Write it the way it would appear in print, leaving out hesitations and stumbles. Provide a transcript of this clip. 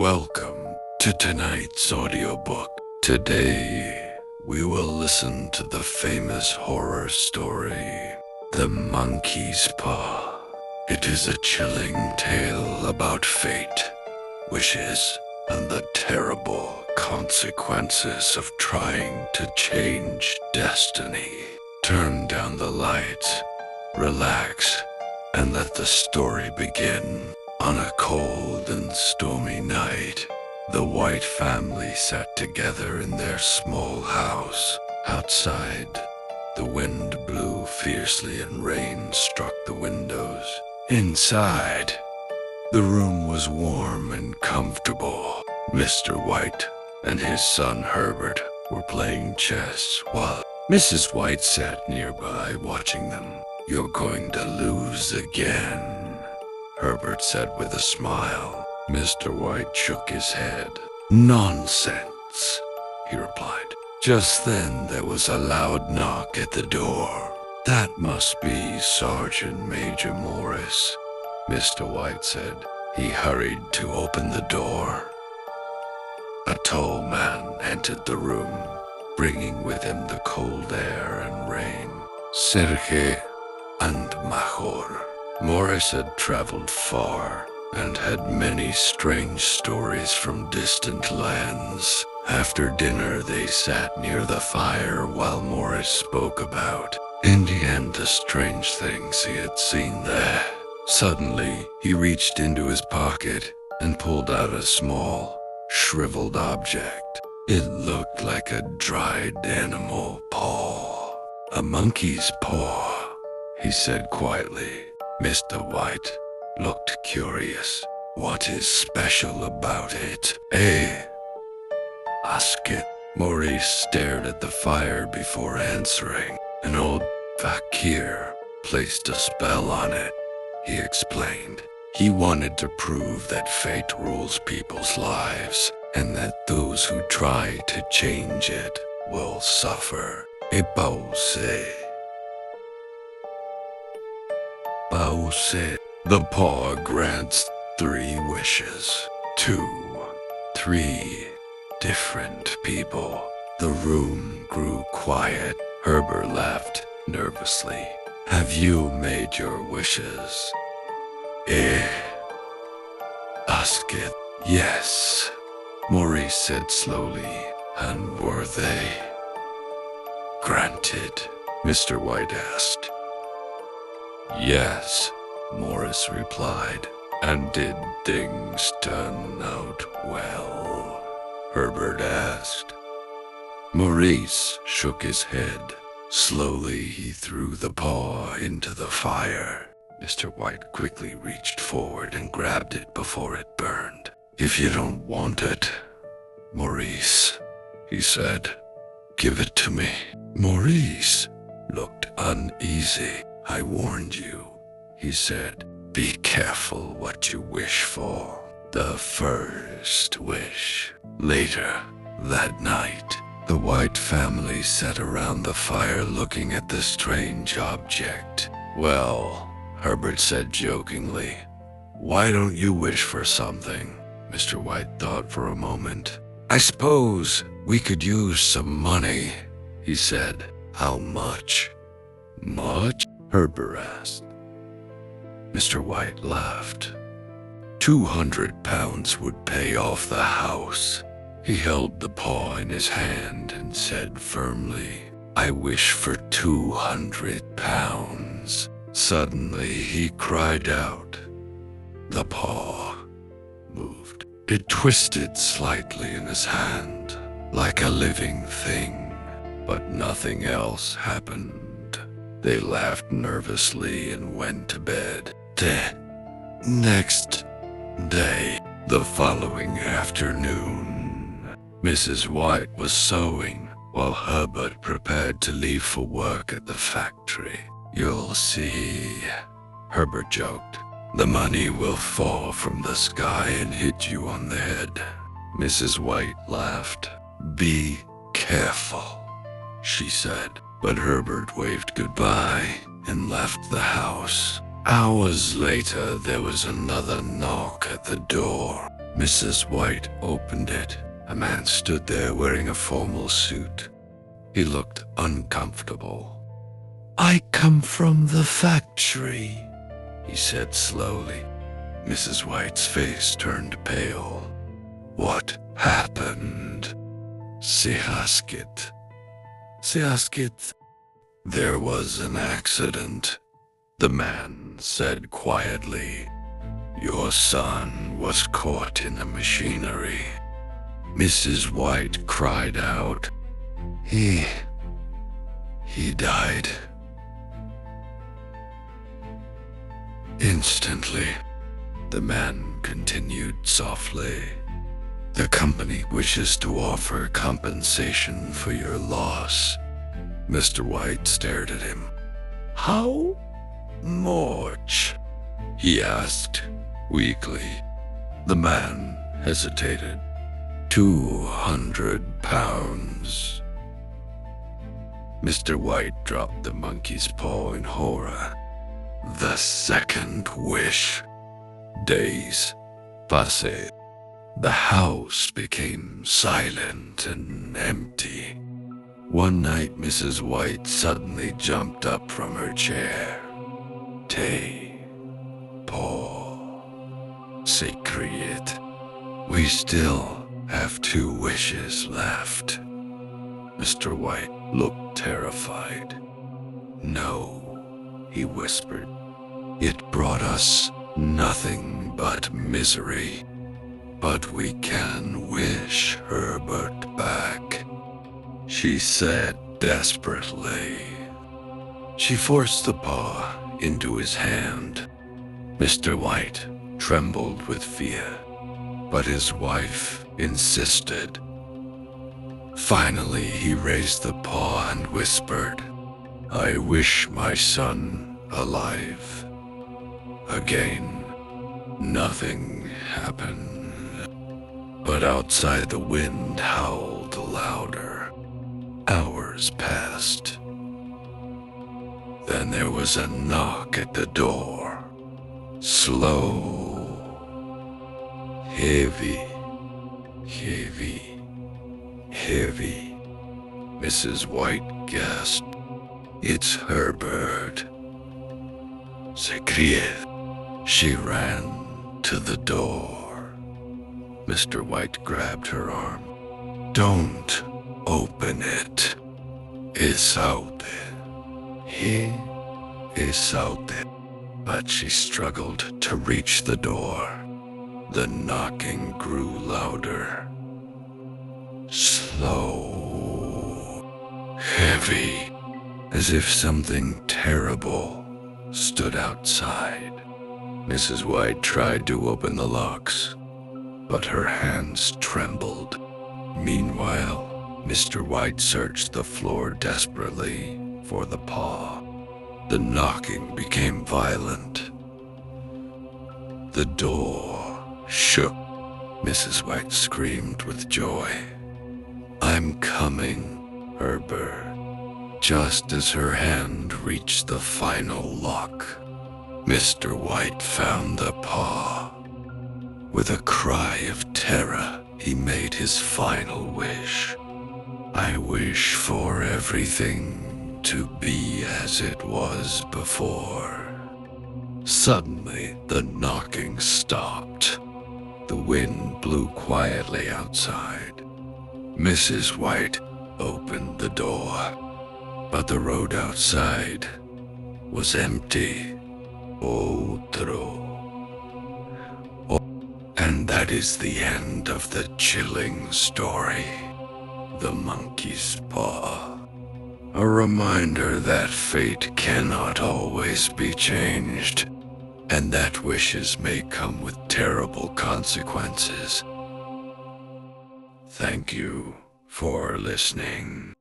Welcome to tonight's audiobook. Today, we will listen to the famous horror story, The Monkey's Paw. It is a chilling tale about fate, wishes, and the terrible consequences of trying to change destiny. Turn down the lights, relax, and let the story begin. On a cold and stormy night, the White family sat together in their small house. Outside, the wind blew fiercely and rain struck the windows. Inside, the room was warm and comfortable. Mr. White and his son Herbert were playing chess while Mrs. White sat nearby watching them. "You're going to lose again," Herbert said with a smile. Mr. White shook his head. "Nonsense," he replied. Just then there was a loud knock at the door. "That must be Sergeant Major Morris," Mr. White said. He hurried to open the door. A tall man entered the room, bringing with him the cold air and rain. Sergei and Mahor. Morris had traveled far and had many strange stories from distant lands. After dinner, they sat near the fire while Morris spoke about, in the end, the strange things he had seen there. Suddenly, he reached into his pocket and pulled out a small, shriveled object. It looked like a dried animal paw. "A monkey's paw," he said quietly. Mr. White looked curious. "What is special about it, eh?" "Ask it." Maurice stared at the fire before answering. "An old fakir placed a spell on it," he explained. "He wanted to prove that fate rules people's lives, and that those who try to change it will suffer. Epause. Pause. The paw grants 3 wishes. 2, 3 different people. The room grew quiet. Herbert laughed nervously. "Have you made your wishes?" Ask it. "Yes," Maurice said slowly. "And were they granted?" Mr. White asked. "Yes," Morris replied. "And did things turn out well?" Herbert asked. Maurice shook his head. Slowly he threw the paw into the fire. Mr. White quickly reached forward and grabbed it before it burned. "If you don't want it, Maurice," he said, "give it to me." Maurice looked uneasy. "I warned you," he said. "Be careful what you wish for." The first wish. Later that night, the White family sat around the fire looking at the strange object. "Well," Herbert said jokingly, "why don't you wish for something?" Mr. White thought for a moment. "I suppose we could use some money," he said. "How much?" "Much?" Herbert asked. Mr. White laughed. £200 would pay off the house. He held the paw in his hand and said firmly, "I wish for £200. Suddenly he cried out. The paw moved. It twisted slightly in his hand, like a living thing, but nothing else happened. They laughed nervously and went to bed. The next day, the following afternoon, Mrs. White was sewing while Herbert prepared to leave for work at the factory. "You'll see," Herbert joked. "The money will fall from the sky and hit you on the head." Mrs. White laughed. "Be careful," she said. But Herbert waved goodbye and left the house. Hours later, there was another knock at the door. Mrs. White opened it. A man stood there wearing a formal suit. He looked uncomfortable. "I come from the factory," he said slowly. Mrs. White's face turned pale. "What happened?" Sihaskit. Sihaskit. "There was an accident," the man said quietly. "Your son was caught in the machinery." Mrs. White cried out. He died." Instantly, the man continued softly. "The company wishes to offer compensation for your loss." Mr. White stared at him. "How much?" he asked weakly. The man hesitated. £200. Mr. White dropped the monkey's paw in horror. The second wish. Days passed. The house became silent and empty. One night, Mrs. White suddenly jumped up from her chair. "Te, paw, secret. We still have 2 wishes left." Mr. White looked terrified. "No," he whispered. "It brought us nothing but misery. But we can wish Herbert back," she said desperately. She forced the paw into his hand. Mr. White trembled with fear, but his wife insisted. Finally, he raised the paw and whispered, "I wish my son alive." Again, nothing happened, but outside the wind howled louder. Hours passed. Then there was a knock at the door. Slow, heavy, heavy, heavy. Mrs. White gasped. "It's Herbert." Secret. She ran to the door. Mr. White grabbed her arm. "Don't open it. It's out there. He is out there." But she struggled to reach the door. The knocking grew louder. Slow, heavy, as if something terrible stood outside. Mrs. White tried to open the locks, but her hands trembled. Meanwhile, Mr. White searched the floor desperately for the paw. The knocking became violent. The door shook. Mrs. White screamed with joy. "I'm coming, Herbert." Just as her hand reached the final lock, Mr. White found the paw. With a cry of terror, he made his final wish. "I wish for everything to be as it was before." Suddenly, the knocking stopped. The wind blew quietly outside. Mrs. White opened the door, but the road outside was empty. Otro. And that is the end of the chilling story. The Monkey's Paw. A reminder that fate cannot always be changed, and that wishes may come with terrible consequences. Thank you for listening.